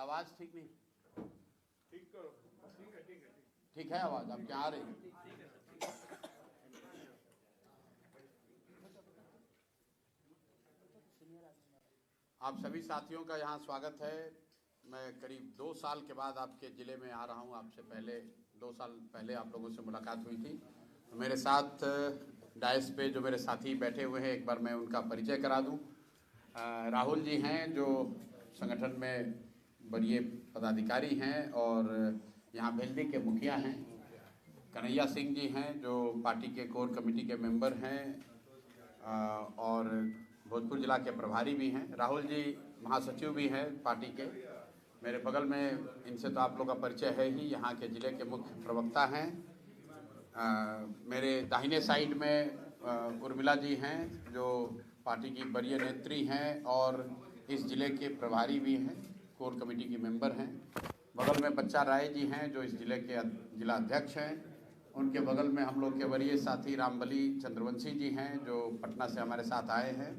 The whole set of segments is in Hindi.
आवाज ठीक नहीं, ठीक करो। ठीक है। ठीक है आवाज अब क्या आ रही है? आप सभी साथियों का यहाँ स्वागत है। मैं करीब 2 साल के बाद आपके ज़िले में आ रहा हूँ। आपसे पहले 2 साल पहले आप लोगों से मुलाकात हुई थी। तो मेरे साथ डायस पे जो मेरे साथी बैठे हुए हैं, एक बार मैं उनका परिचय करा दूँ। राहुल जी हैं जो संगठन में वरीय पदाधिकारी हैं और यहाँ भेल्दी के मुखिया हैं। कन्हैया सिंह जी हैं जो पार्टी के कोर कमेटी के मेंबर हैं और भोजपुर जिला के प्रभारी भी हैं। राहुल जी महासचिव भी हैं पार्टी के। मेरे बगल में, इनसे तो आप लोग का परिचय है ही, यहाँ के ज़िले के मुख्य प्रवक्ता हैं। मेरे दाहिने साइड में उर्मिला जी हैं जो पार्टी की वरीय नेत्री हैं और इस ज़िले के प्रभारी भी हैं, कोर कमेटी के मेंबर हैं। बगल में बच्चा राय जी हैं जो इस ज़िले के जिला अध्यक्ष हैं। उनके बगल में हम लोग के वरीय साथी रामबली चंद्रवंशी जी हैं जो पटना से हमारे साथ आए हैं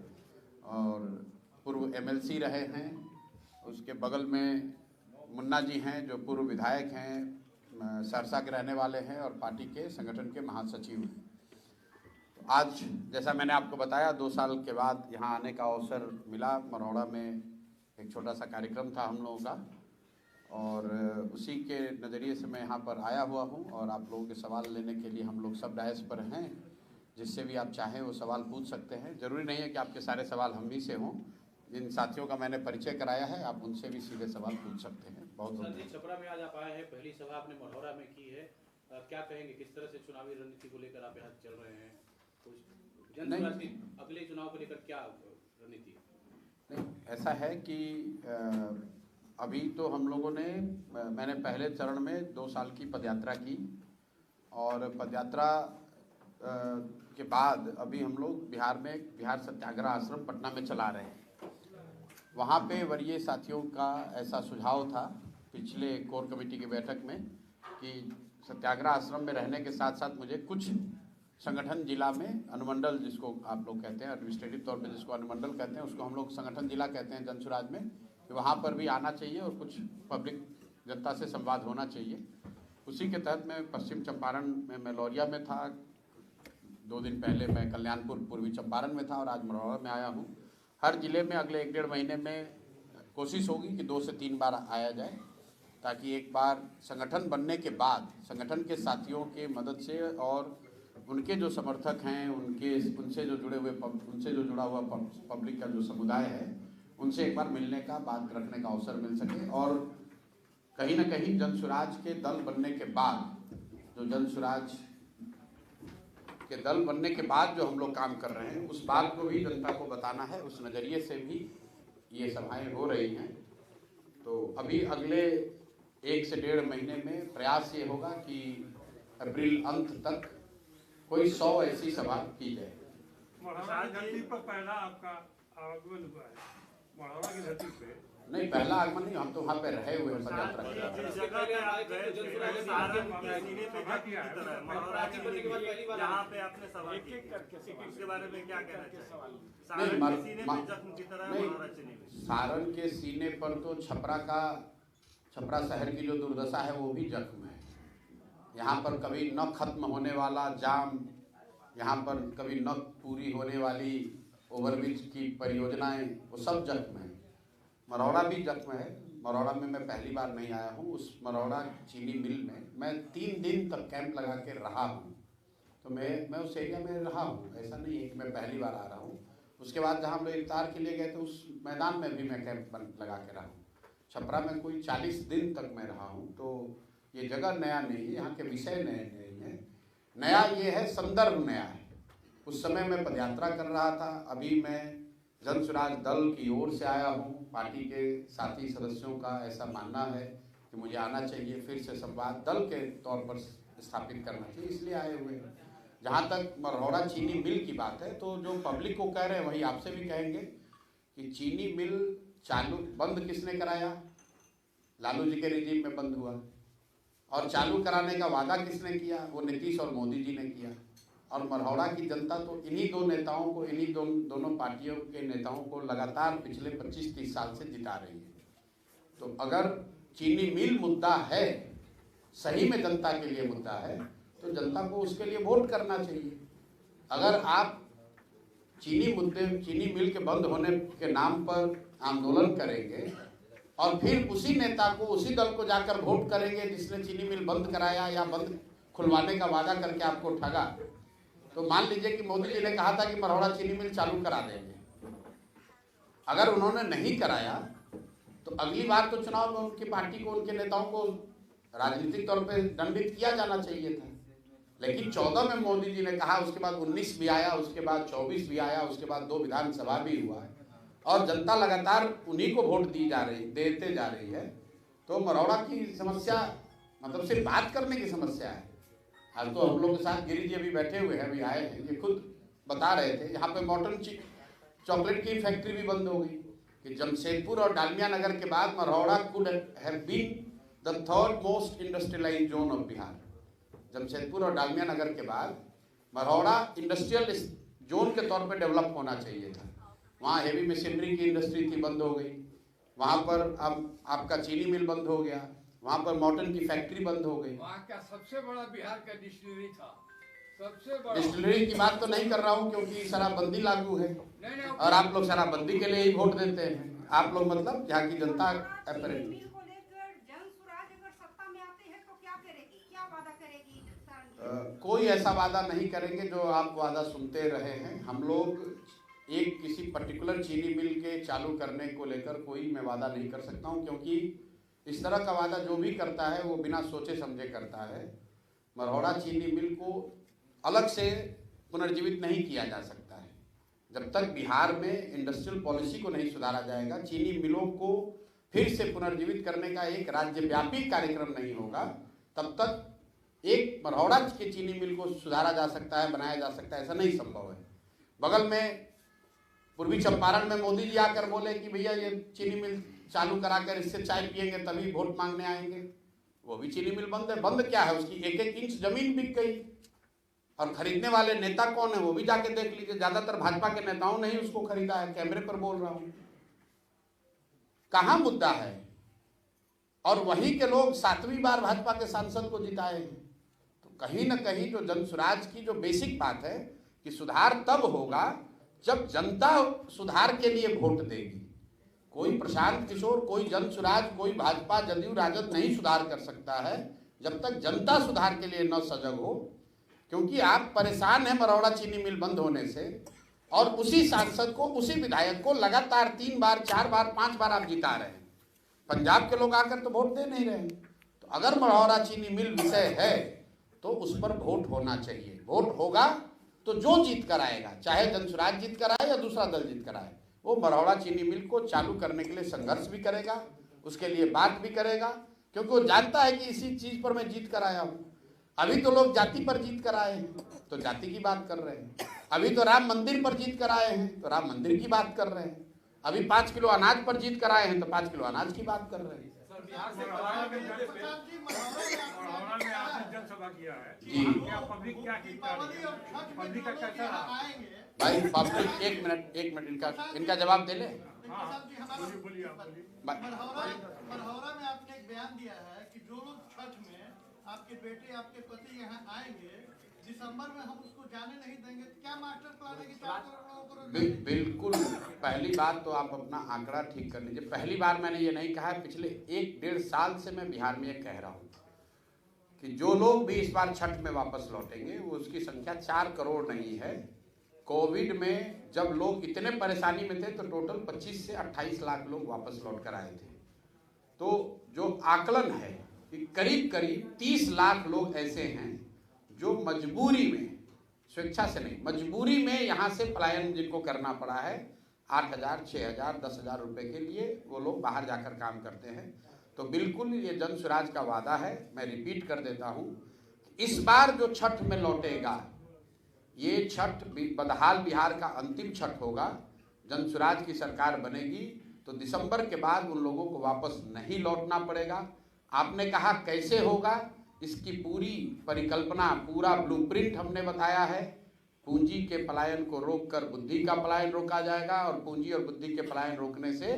और पूर्व एमएलसी रहे हैं। उसके बगल में मुन्ना जी हैं जो पूर्व विधायक हैं, सहरसा के रहने वाले हैं और पार्टी के संगठन के महासचिव हैं। तो आज जैसा मैंने आपको बताया 2 साल के बाद यहाँ आने का अवसर मिला। मरौड़ा में एक छोटा सा कार्यक्रम था हम लोगों का और उसी के नज़रिए से मैं यहाँ पर आया हुआ हूँ और आप लोगों के सवाल लेने के लिए हम लोग सब डायस पर हैं। जिससे भी आप चाहें वो सवाल पूछ सकते हैं। ज़रूरी नहीं है कि आपके सारे सवाल हम ही से हों। जिन साथियों का मैंने परिचय कराया है आप उनसे भी सीधे सवाल पूछ सकते हैं। बहुत छपरा में आज आप आए हैं, पहली सभा आपने मढ़ौरा में की है। क्या कहेंगे, किस तरह से चुनावी रणनीति को लेकर आप यहाँ चल रहे हैं? कुछ अगले चुनाव को लेकर क्या रणनीति? नहीं, ऐसा है कि अभी तो हम लोगों ने, मैंने पहले चरण में 2 साल की पदयात्रा की और पदयात्रा के बाद अभी हम लोग बिहार में बिहार सत्याग्रह आश्रम पटना में चला रहे हैं। वहाँ पे वरीय साथियों का ऐसा सुझाव था पिछले कोर कमेटी की बैठक में कि सत्याग्रह आश्रम में रहने के साथ साथ मुझे कुछ संगठन जिला में, अनुमंडल जिसको आप लोग कहते हैं, एडमिनिस्ट्रेटिव तौर पे जिसको अनुमंडल कहते हैं, उसको हम लोग संगठन जिला कहते हैं जनसुराज में, कि वहाँ पर भी आना चाहिए और कुछ पब्लिक जनता से संवाद होना चाहिए। उसी के तहत मैं पश्चिम चंपारण में, मैं लौरिया में था 2 दिन पहले, मैं कल्याणपुर पूर्वी चंपारण में था और आज मरौड़ा में आया हूँ। हर जिले में अगले 1-1.5 महीने में कोशिश होगी कि 2 से 3 बार आया जाए, ताकि एक बार संगठन बनने के बाद संगठन के साथियों के मदद से और उनके जो समर्थक हैं, उनसे जो जुड़ा हुआ पब्लिक का जो समुदाय है, उनसे एक बार मिलने का, बात रखने का अवसर मिल सके। और कहीं ना कहीं जनसुराज के दल बनने के बाद, जो जनसुराज के दल बनने के बाद जो हम लोग काम कर रहे हैं, उस बात को भी जनता को बताना है। उस नज़रिए से भी ये सभाएं हो रही हैं। तो अभी अगले 1 से 1.5 महीने में प्रयास ये होगा कि अप्रैल अंत तक कोई 100 ऐसी सभा की जाए। मढ़ौरा की धरती पर पहला आपका आगमन हुआ है। मढ़ौरा की धरती पे नहीं, पहला आगमन नहीं, हम तो वहाँ पे रहे हुए हैं पदयात्रा के। यहाँ पे आपने सभा की, इसके बारे में क्या कहना चाहिए? सारण के सीने पर तो छपरा शहर की जो दुर्दशा है वो भी जख्म है। यहाँ पर कभी न खत्म होने वाला जाम, यहाँ पर कभी न पूरी होने वाली ओवरब्रिज की परियोजनाएं, वो सब जख्म है। मरौड़ा भी जख्म है। मरौड़ा में मैं पहली बार नहीं आया हूँ। उस मरौड़ा चीनी मिल में मैं 3 दिन तक कैंप लगा के रहा हूँ। तो मैं उस एरिया में रहा हूँ, ऐसा नहीं है कि मैं पहली बार आ रहा हूँ। उसके बाद जहाँ हम लोग इफ्तार के लिए गए थे उस मैदान में भी मैं कैंप लगा के रहा हूँ। छपरा में कोई 40 दिन तक मैं रहा हूँ। तो ये जगह नया नहीं है, यहाँ के विषय नए नहीं है। नया ये है, संदर्भ नया है। उस समय मैं पदयात्रा कर रहा था, अभी मैं जनसुराज दल की ओर से आया हूँ। पार्टी के साथी सदस्यों का ऐसा मानना है कि मुझे आना चाहिए, फिर से संवाद दल के तौर पर स्थापित करना चाहिए, इसलिए आए हुए हैं। जहाँ तक मरौड़ा चीनी मिल की बात है, तो जो पब्लिक को कह रहे हैं वही आपसे भी कहेंगे कि चीनी मिल बंद किसने कराया? लालू जी के रिजीम में बंद हुआ। और चालू कराने का वादा किसने किया? वो नीतीश और मोदी जी ने किया। और मरौड़ा की जनता तो इन्हीं 2 नेताओं को, दोनों पार्टियों के नेताओं को लगातार पिछले 25-30 साल से जिता रही है। तो अगर चीनी मिल मुद्दा है, सही में जनता के लिए मुद्दा है, तो जनता को उसके लिए वोट करना चाहिए। अगर आप चीनी मिल के बंद होने के नाम पर आंदोलन करेंगे और फिर उसी नेता को, उसी दल को जाकर वोट करेंगे जिसने चीनी मिल बंद कराया या बंद खुलवाने का वादा करके आपको ठगा, तो मान लीजिए कि मोदी जी ने कहा था कि मरौड़ा चीनी मिल चालू करा देंगे, अगर उन्होंने नहीं कराया तो अगली बार तो चुनाव में उनकी पार्टी को, उनके नेताओं को राजनीतिक तौर पे दंडित किया जाना चाहिए था। लेकिन 14 में मोदी जी ने कहा, उसके बाद 19 भी आया, उसके बाद 24 भी आया, उसके बाद 2 विधानसभा भी हुआ है और जनता लगातार उन्हीं को वोट देते जा रही है। तो मरौड़ा की समस्या मतलब सिर्फ बात करने की समस्या है। आज तो हम लोग के साथ गिरी जी अभी बैठे हुए हैं, अभी आए हैं, ये खुद बता रहे थे यहाँ पे मॉडर्न चॉकलेट की फैक्ट्री भी बंद हो गई कि जमशेदपुर और डालमिया नगर के बाद Marhaura could have been the third most industrialised zone of Bihar. Jamshedpur और डालमिया नगर के बाद मरौड़ा इंडस्ट्रियल जोन के तौर पे डेवलप होना चाहिए था। वहाँ हेवी मशीनरी की इंडस्ट्री थी, बंद हो गई। वहाँ पर अब आपका चीनी मिल बंद हो गया, वहाँ पर मॉडर्न की फैक्ट्री बंद हो गई। वहाँ का सबसे बड़ा बिहार का डिस्टिलरी था, सबसे बड़ा। डिस्टिलरी की बात तो नहीं कर रहा हूँ क्योंकि शराबबंदी लागू है और आप लोग शराबबंदी के लिए ही वोट देते हैं। आप लोग मतलब यहाँ की जनता अपेरेंटली कोई ऐसा वादा नहीं करेंगे जो आप वादा सुनते रहे हैं। हम लोग एक किसी पर्टिकुलर चीनी मिल के चालू करने को लेकर कोई मैं वादा नहीं कर सकता हूं, क्योंकि इस तरह का वादा जो भी करता है वो बिना सोचे समझे करता है। मरौड़ा चीनी मिल को अलग से पुनर्जीवित नहीं किया जा सकता है जब तक बिहार में इंडस्ट्रियल पॉलिसी को नहीं सुधारा जाएगा। चीनी मिलों को फिर से पुनर्जीवित करने का एक राज्यव्यापी कार्यक्रम नहीं होगा, तब तक एक मरौड़ा के चीनी मिल को सुधारा जा सकता है, बनाया जा सकता है, ऐसा नहीं संभव है। बगल में पूर्वी चंपारण में मोदी जी आकर बोले कि भैया ये चीनी मिल चालू कराकर इससे चाय पियेंगे तभी वोट मांगने आएंगे, वो भी चीनी मिल बंद है। बंद क्या है, उसकी 1-1 इंच जमीन बिक गई और खरीदने वाले नेता कौन है वो भी जाके देख लीजिए। ज्यादातर भाजपा के नेताओं ने ही उसको खरीदा है, कैमरे पर बोल रहा हूं। कहां मुद्दा है? और वहीं के लोग 7वीं बार भाजपा के सांसद को जिताए हैं। तो कहीं ना कहीं जो जन स्वराज की जो बेसिक बात है कि सुधार तब होगा जब जनता सुधार के लिए वोट देगी। कोई प्रशांत किशोर, कोई जन स्वराज, कोई भाजपा, जदयू, राजद नहीं सुधार कर सकता है जब तक जनता सुधार के लिए न सजग हो। क्योंकि आप परेशान हैं मरौड़ा चीनी मिल बंद होने से और उसी सांसद को, उसी विधायक को लगातार 3 बार, 4 बार, 5 बार आप जिता रहे हैं। पंजाब के लोग आकर तो वोट दे नहीं रहे। तो अगर मरौड़ा चीनी मिल विषय है तो उस पर वोट होना चाहिए। वोट होगा तो जो जीत कर आएगा, चाहे जनसुराज जीत कर आए या दूसरा दल जीत कर आए, वो मरौड़ा चीनी मिल को चालू करने के लिए संघर्ष भी करेगा, उसके लिए बात भी करेगा, क्योंकि वो जानता है कि इसी चीज पर मैं जीत कर आया हूँ। अभी तो लोग जाति पर जीत कर आए हैं तो जाति की बात कर रहे हैं, अभी तो राम मंदिर पर जीत कर आए हैं तो राम मंदिर की बात कर रहे हैं, अभी 5 किलो अनाज पर जीत कर आए हैं तो 5 किलो अनाज की बात कर रहे हैं। मरौड़ा में आपने जनसभा किया है जी। क्या पब्लिक क्या कहता है, पब्लिक का कैसा रहा? भाई पब्लिक, एक मिनट इनका जवाब दे ले। बोलिए आप बोलिए। मरौड़ा में आपने एक बयान दिया है कि जो लोग छठ में आपके बेटे, आपके पति यहाँ आएंगे, दिसंबर में हम उसको जाने नहीं देंगे। क्या मास्टर प्लान है कि 4 करोड़ लोगों को? बिल्कुल। पहली बात तो आप अपना आंकड़ा ठीक कर लीजिए। पहली बार मैंने ये नहीं कहा है, पिछले 1-1.5 साल से मैं बिहार में ये कह रहा हूँ कि जो लोग भी इस बार छठ में वापस लौटेंगे वो उसकी संख्या 4 करोड़ नहीं है। कोविड में जब लोग इतने परेशानी में थे तो टोटल 25 से 28 लाख लोग वापस लौट कर आए थे। तो जो आकलन है कि करीब 30 लाख लोग ऐसे हैं जो मजबूरी में, स्वेच्छा से नहीं, मजबूरी में यहाँ से पलायन जिनको करना पड़ा है, 8,000, 6,000, 10,000 रुपए के लिए वो लोग बाहर जाकर काम करते हैं। तो बिल्कुल ये जन स्वराज का वादा है। मैं रिपीट कर देता हूँ, इस बार जो छठ में लौटेगा, ये छठ बदहाल बिहार का अंतिम छठ होगा। जन स्वराज की सरकार बनेगी तो दिसंबर के बाद उन लोगों को वापस नहीं लौटना पड़ेगा। आपने कहा कैसे होगा, इसकी पूरी परिकल्पना, पूरा ब्लूप्रिंट हमने बताया है। पूंजी के पलायन को रोककर बुद्धि का पलायन रोका जाएगा और पूंजी और बुद्धि के पलायन रोकने से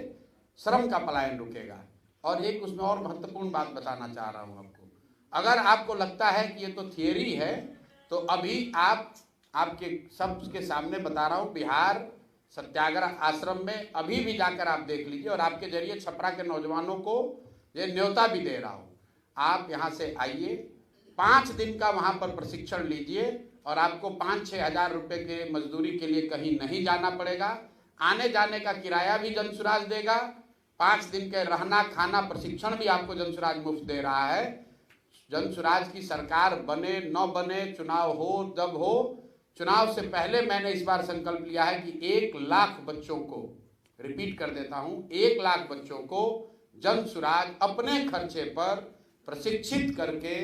श्रम का पलायन रुकेगा। और एक उसमें और महत्वपूर्ण बात बताना चाह रहा हूँ आपको। अगर आपको लगता है कि ये तो थियरी है, तो अभी आपके सबके सामने बता रहा हूँ, बिहार सत्याग्रह आश्रम में अभी भी जाकर आप देख लीजिए, और आपके जरिए छपरा के नौजवानों को ये न्योता भी दे रहा हूँ। आप यहाँ से आइए, 5 दिन का वहाँ पर प्रशिक्षण लीजिए, और आपको 5-6 हज़ार रुपये के मजदूरी के लिए कहीं नहीं जाना पड़ेगा। आने जाने का किराया भी जनसुराज देगा। 5 दिन के रहना खाना प्रशिक्षण भी आपको जनसुराज मुफ्त दे रहा है। जनसुराज की सरकार बने न बने, चुनाव हो जब हो, चुनाव से पहले मैंने इस बार संकल्प लिया है कि 1 लाख बच्चों को, रिपीट कर देता हूं, 1 लाख बच्चों को जनसुराज अपने खर्चे पर प्रशिक्षित करके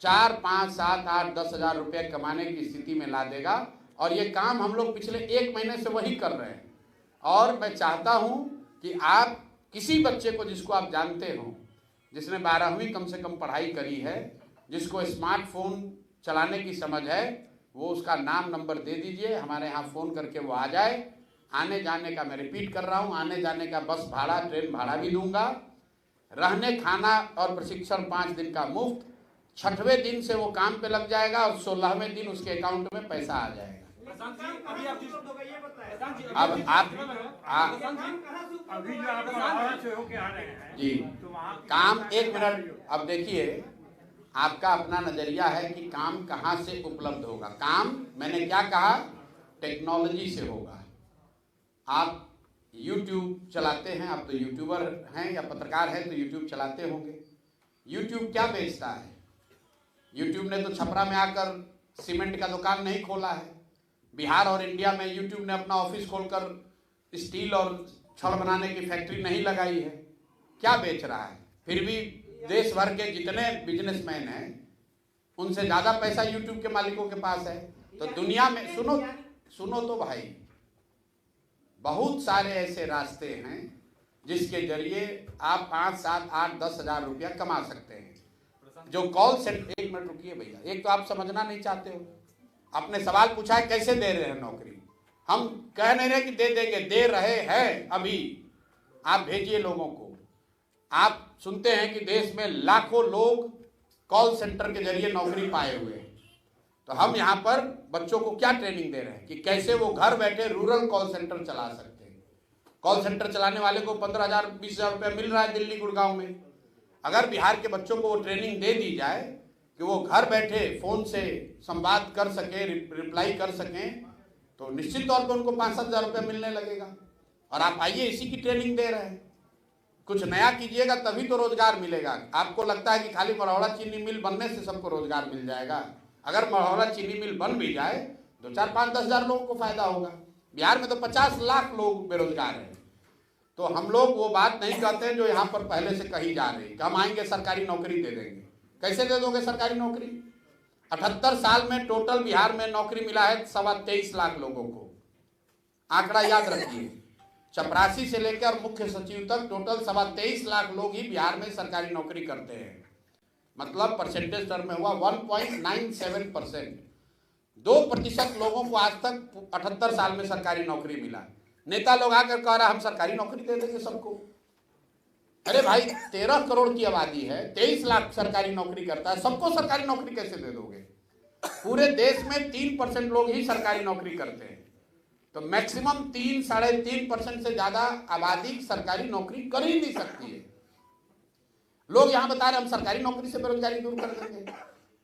4, 5, 7, 8, 10 हज़ार रुपये कमाने की स्थिति में ला देगा। और ये काम हम लोग पिछले 1 महीने से वही कर रहे हैं। और मैं चाहता हूं कि आप किसी बच्चे को जिसको आप जानते हो, जिसने 12वीं कम से कम पढ़ाई करी है, जिसको स्मार्टफोन चलाने की समझ है, वो उसका नाम नंबर दे दीजिए, हमारे यहाँ फ़ोन करके वो आ जाए। आने जाने का, मैं रिपीट कर रहा हूँ, आने जाने का बस भाड़ा, ट्रेन भाड़ा भी दूंगा। रहने खाना और प्रशिक्षण 5 दिन का मुफ्त। 6वें दिन से वो काम पे लग जाएगा और 16वें दिन उसके अकाउंट में पैसा आ जाएगा। अब आप अभी जो आप महाराष्ट्र से होके आ रहे हैं जी, तो वहाँ काम, 1 मिनट, अब देखिए, आपका अपना नजरिया है कि काम कहाँ से उपलब्ध होगा। काम मैंने क्या कहा, टेक्नोलॉजी से होगा। आप YouTube चलाते हैं, आप तो यूट्यूबर हैं या पत्रकार हैं तो YouTube चलाते होंगे। YouTube क्या बेचता है? YouTube ने तो छपरा में आकर सीमेंट का दुकान नहीं खोला है। बिहार और इंडिया में YouTube ने अपना ऑफिस खोलकर स्टील और छड़ बनाने की फैक्ट्री नहीं लगाई है। क्या बेच रहा है? फिर भी देश भर के जितने बिजनेसमैन हैं उनसे ज़्यादा पैसा YouTube के मालिकों के पास है। तो दुनिया में, सुनो तो भाई, बहुत सारे ऐसे रास्ते हैं जिसके जरिए आप 5, 7, 8, 10 हज़ार रुपया कमा सकते हैं। जो कॉल सेंटर, 1 मिनट रुकिए भैया, एक तो आप समझना नहीं चाहते हो। आपने सवाल पूछा है कैसे दे रहे हैं नौकरी, हम कह नहीं रहे कि दे देंगे, दे रहे हैं। अभी आप भेजिए लोगों को। आप सुनते हैं कि देश में लाखों लोग कॉल सेंटर के जरिए नौकरी पाए हुए हैं। तो हम यहाँ पर बच्चों को क्या ट्रेनिंग दे रहे हैं कि कैसे वो घर बैठे रूरल कॉल सेंटर चला सकते हैं। कॉल सेंटर चलाने वाले को 15,000, 20,000 रुपये मिल रहा है दिल्ली, गुड़गांव में। अगर बिहार के बच्चों को वो ट्रेनिंग दे दी जाए कि वो घर बैठे फ़ोन से संवाद कर सकें, रिप्लाई कर सकें, तो निश्चित तौर पर उनको 5-7 हज़ार रुपये मिलने लगेगा। और आप आइए, इसी की ट्रेनिंग दे रहे हैं। कुछ नया कीजिएगा तभी तो रोजगार मिलेगा। आपको लगता है कि खाली मरौड़ा चीनी मिल बनने से सबको रोजगार मिल जाएगा? अगर मरौड़ा चीनी मिल बन भी जाए तो 4, 5, 10 हज़ार लोगों को फायदा होगा। बिहार में तो 50 लाख लोग बेरोजगार हैं। तो हम लोग वो बात नहीं कहते जो यहाँ पर पहले से कही जा रही कि हम आएंगे सरकारी नौकरी दे देंगे। कैसे दे दोगे सरकारी नौकरी? 78 साल में टोटल बिहार में नौकरी मिला है 23.25 लाख लोगों को। आंकड़ा याद रखिए, चपरासी से लेकर मुख्य सचिव तक टोटल 23.25 लाख लोग ही बिहार में सरकारी नौकरी करते हैं। मतलब परसेंटेज टर्म में हुआ 1.97%। 2% लोगों को आज तक 78 साल में सरकारी नौकरी मिला। नेता लोग आकर कह रहा हम सरकारी नौकरी दे देंगे सबको। अरे भाई, 13 करोड़ की आबादी है, 23 लाख सरकारी नौकरी करता है, सबको सरकारी नौकरी कैसे दे दोगे? पूरे देश में 3% लोग ही सरकारी नौकरी करते हैं। तो मैक्सिमम 3-3.5% से ज्यादा आबादी सरकारी नौकरी कर ही नहीं सकती है। लोग यहाँ बता रहे हम सरकारी नौकरी से बेरोजगारी दूर कर देंगे।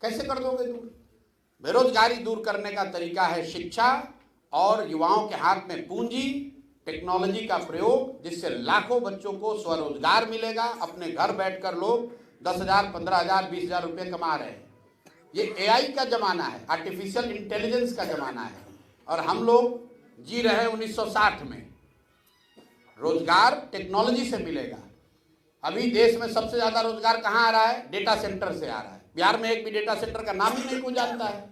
कैसे कर दोगे दूर? बेरोजगारी दूर करने का तरीका है शिक्षा और युवाओं के हाथ में पूंजी, टेक्नोलॉजी का प्रयोग, जिससे लाखों बच्चों को स्वरोजगार मिलेगा। अपने घर बैठकर लोग 10,000, 15,000, 20,000 रुपये कमा रहे हैं। ये AI का जमाना है, आर्टिफिशियल इंटेलिजेंस का जमाना है, और हम लोग जी रहे हैं 1960 में। रोजगार टेक्नोलॉजी से मिलेगा। अभी देश में सबसे ज्यादा रोजगार कहाँ आ रहा है? डेटा सेंटर से आ रहा है। बिहार में एक भी डेटा सेंटर का नाम ही नहीं कोई जानता है।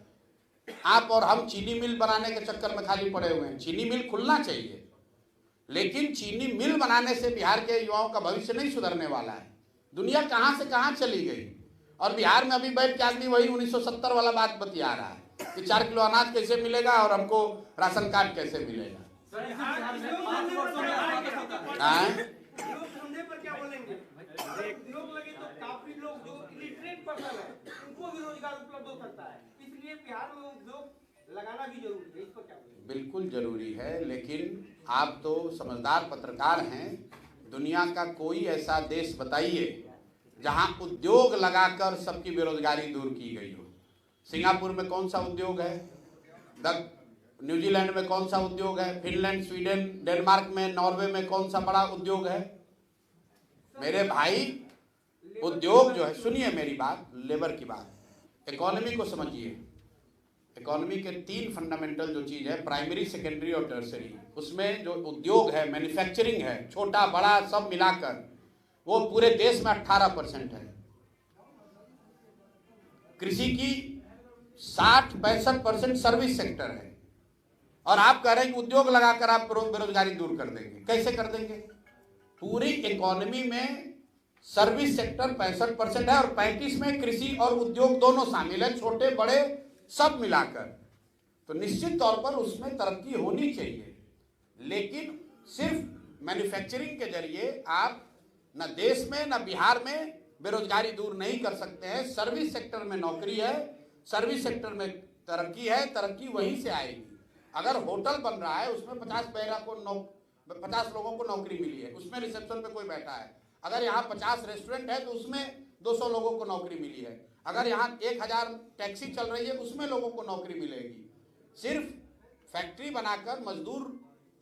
आप और हम चीनी मिल बनाने के चक्कर में खाली पड़े हुए हैं। चीनी मिल खुलना चाहिए, लेकिन चीनी मिल बनाने से बिहार के युवाओं का भविष्य नहीं सुधरने वाला है। दुनिया कहाँ से कहाँ चली गई, और बिहार में अभी बैठ के आदमी वही 1970 वाला बात बतिया रहा है कि 4 किलो अनाज कैसे मिलेगा और हमको राशन कार्ड कैसे मिलेगा। पर्सन है उनको भी रोजगार उपलब्ध हो सकता है, इसलिए बिहार में उद्योग लगाना भी जरूरी है। इसको क्या बोलेंगे? बिल्कुल जरूरी है, लेकिन आप तो समझदार पत्रकार हैं, दुनिया का कोई ऐसा देश बताइए जहां उद्योग लगाकर सबकी बेरोजगारी दूर की गई हो। सिंगापुर में कौन सा उद्योग है? न्यूजीलैंड में कौन सा उद्योग है? फिनलैंड, स्वीडन, डेनमार्क में, नॉर्वे में कौन सा बड़ा उद्योग है? मेरे भाई, उद्योग जो है, सुनिए मेरी बात, लेबर की बात, इकोनॉमी को समझिए। इकोनॉमी के 3 फंडामेंटल जो चीज है, प्राइमरी, सेकेंडरी और टर्सरी, उसमें जो उद्योग है, मैन्युफैक्चरिंग है, छोटा बड़ा सब मिलाकर वो पूरे देश में 18% है। कृषि की 60-65% सर्विस सेक्टर है, और आप कह रहे हैं कि उद्योग लगाकर आप बेरोजगारी दूर कर देंगे। कैसे कर देंगे? पूरी इकोनॉमी में सर्विस सेक्टर 65% है और 35 में कृषि और उद्योग दोनों शामिल है, छोटे बड़े सब मिलाकर। तो निश्चित तौर पर उसमें तरक्की होनी चाहिए, लेकिन सिर्फ मैन्युफैक्चरिंग के जरिए आप न देश में न बिहार में बेरोजगारी दूर नहीं कर सकते हैं। सर्विस सेक्टर में नौकरी है, सर्विस सेक्टर में तरक्की है, तरक्की वहीं से आएगी। अगर होटल बन रहा है, उसमें 50 लोगों को नौकरी मिली है, उसमें रिसेप्शन पे कोई बैठा है। अगर यहाँ 50 रेस्टोरेंट है तो उसमें 200 लोगों को नौकरी मिली है। अगर यहाँ 1000 टैक्सी चल रही है, उसमें लोगों को नौकरी मिलेगी। सिर्फ फैक्ट्री बनाकर मजदूर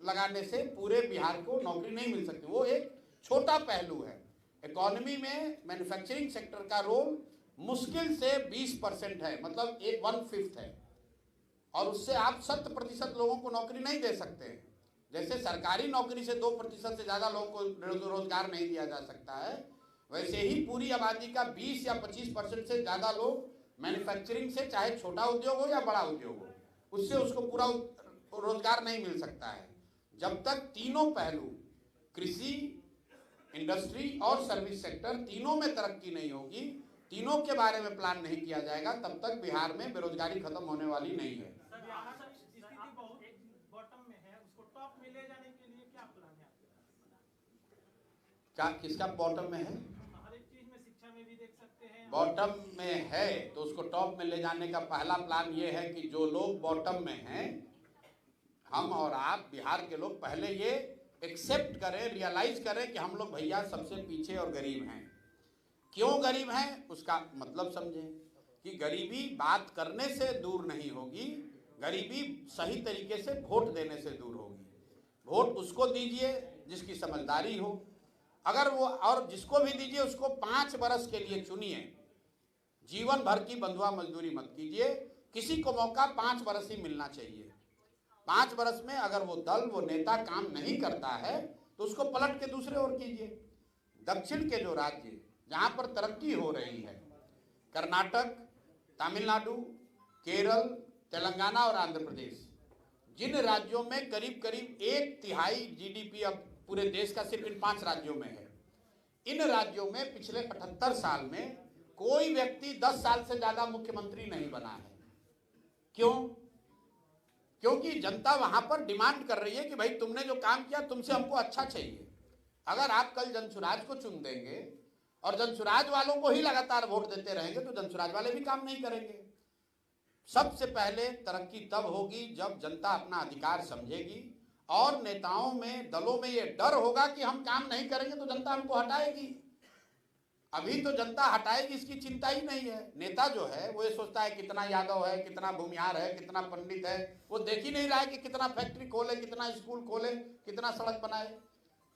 लगाने से पूरे बिहार को नौकरी नहीं मिल सकती, वो एक छोटा पहलू है। इकोनॉमी में मैन्युफैक्चरिंग सेक्टर का रोल मुश्किल से 20% है, मतलब 1/5 है, और उससे आप 100% लोगों को नौकरी नहीं दे सकते। जैसे सरकारी नौकरी से 2% से ज़्यादा लोगों को रोजगार नहीं दिया जा सकता है, वैसे ही पूरी आबादी का 20 या 25% से ज़्यादा लोग मैन्युफैक्चरिंग से, चाहे छोटा उद्योग हो या बड़ा उद्योग हो, उससे उसको पूरा रोजगार नहीं मिल सकता है। जब तक तीनों पहलू, कृषि, इंडस्ट्री और सर्विस सेक्टर, तीनों में तरक्की नहीं होगी, तीनों के बारे में प्लान नहीं किया जाएगा, तब तक बिहार में बेरोजगारी खत्म होने वाली नहीं है। क्या किसका बॉटम में है? हर एक चीज में, शिक्षा में भी देख सकते हैं। बॉटम में है तो उसको टॉप में ले जाने का पहला प्लान ये है कि जो लोग बॉटम में हैं, हम और आप बिहार के लोग, पहले ये एक्सेप्ट करें, रियलाइज करें कि हम लोग भैया सबसे पीछे और गरीब हैं। क्यों गरीब हैं उसका मतलब समझें कि गरीबी बात करने से दूर नहीं होगी, गरीबी सही तरीके से वोट देने से दूर होगी। वोट उसको दीजिए जिसकी समझदारी हो, अगर वो, और जिसको भी दीजिए उसको 5 बरस के लिए चुनिए, जीवन भर की बंधुआ मजदूरी मत कीजिए। किसी को मौका 5 बरस ही मिलना चाहिए। 5 बरस में अगर वो दल, वो नेता काम नहीं करता है तो उसको पलट के दूसरे ओर कीजिए। दक्षिण के जो राज्य जहाँ पर तरक्की हो रही है, कर्नाटक, तमिलनाडु, केरल, तेलंगाना और आंध्र प्रदेश, जिन राज्यों में करीब करीब 1/3 जीडीपी अब पूरे देश का सिर्फ इन 5 राज्यों में है, इन राज्यों में पिछले 78 साल में कोई व्यक्ति 10 साल से ज्यादा मुख्यमंत्री नहीं बना है। क्यों? क्योंकि जनता वहां पर डिमांड कर रही है कि भाई तुमने जो काम किया तुमसे हमको अच्छा चाहिए। अगर आप कल जनसुराज को चुन देंगे और जनसुराज वालों को ही लगातार वोट देते रहेंगे तो जनसुराज वाले भी काम नहीं करेंगे। सबसे पहले तरक्की तब होगी जब जनता अपना अधिकार समझेगी और नेताओं में, दलों में ये डर होगा कि हम काम नहीं करेंगे तो जनता हमको हटाएगी। अभी तो जनता हटाएगी इसकी चिंता ही नहीं है। नेता जो है वो ये सोचता है कितना यादव है, कितना भूमिहार है, कितना पंडित है, वो देख ही नहीं रहा है कि कितना फैक्ट्री खोले, कितना स्कूल खोले, कितना सड़क बनाए।